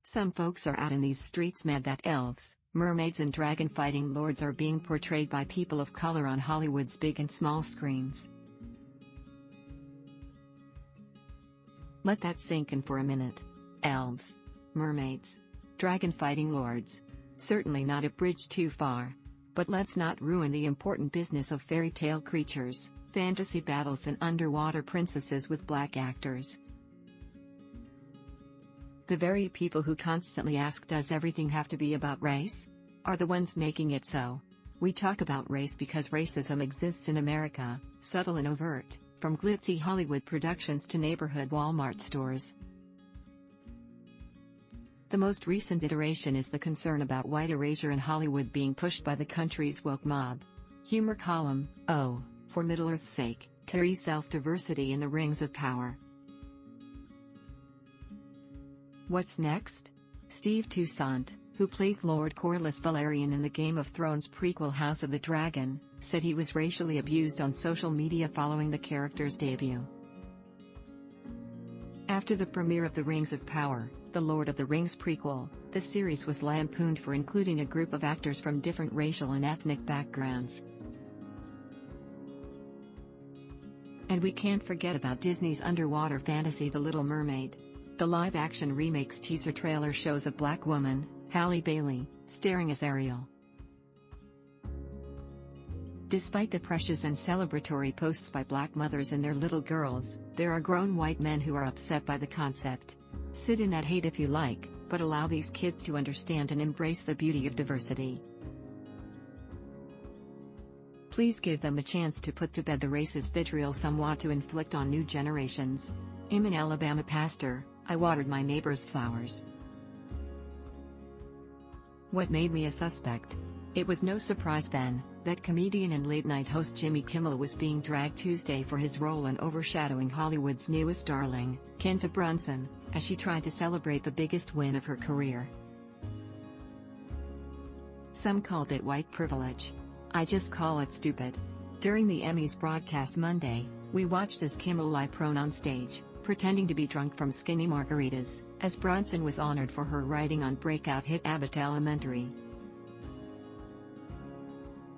Some folks are out in these streets mad that elves, mermaids and dragon-fighting lords are being portrayed by people of color on Hollywood's big and small screens. Let that sink in for a minute. Elves, mermaids, dragon-fighting lords. Certainly not a bridge too far. But let's not ruin the important business of fairy tale creatures, fantasy battles and underwater princesses with black actors. The very people who constantly ask, does everything have to be about race? Are the ones making it so. We talk about race because racism exists in America, subtle and overt, from glitzy Hollywood productions to neighborhood Walmart stores. The most recent iteration is the concern about white erasure in Hollywood being pushed by the country's woke mob. Humor column, oh, for Middle-earth's sake, Terry self-diversity in the rings of power. What's next? Steve Toussaint, who plays Lord Corlys Velaryon in the Game of Thrones prequel House of the Dragon, said he was racially abused on social media following the character's debut. After the premiere of The Rings of Power, the Lord of the Rings prequel, the series was lampooned for including a group of actors from different racial and ethnic backgrounds. And we can't forget about Disney's underwater fantasy The Little Mermaid. The live-action remake's teaser trailer shows a black woman, Halle Bailey, starring as Ariel. Despite the precious and celebratory posts by black mothers and their little girls, there are grown white men who are upset by the concept. Sit in that hate if you like, but allow these kids to understand and embrace the beauty of diversity. Please give them a chance to put to bed the racist vitriol some want to inflict on new generations. I'm an Alabama pastor. I watered my neighbor's flowers. What made me a suspect? It was no surprise then, that comedian and late-night host Jimmy Kimmel was being dragged Tuesday for his role in overshadowing Hollywood's newest darling, Kenta Brunson, as she tried to celebrate the biggest win of her career. Some called it white privilege. I just call it stupid. During the Emmys broadcast Monday, we watched as Kimmel lay prone on stage, pretending to be drunk from skinny margaritas, as Brunson was honored for her writing on breakout hit Abbott Elementary.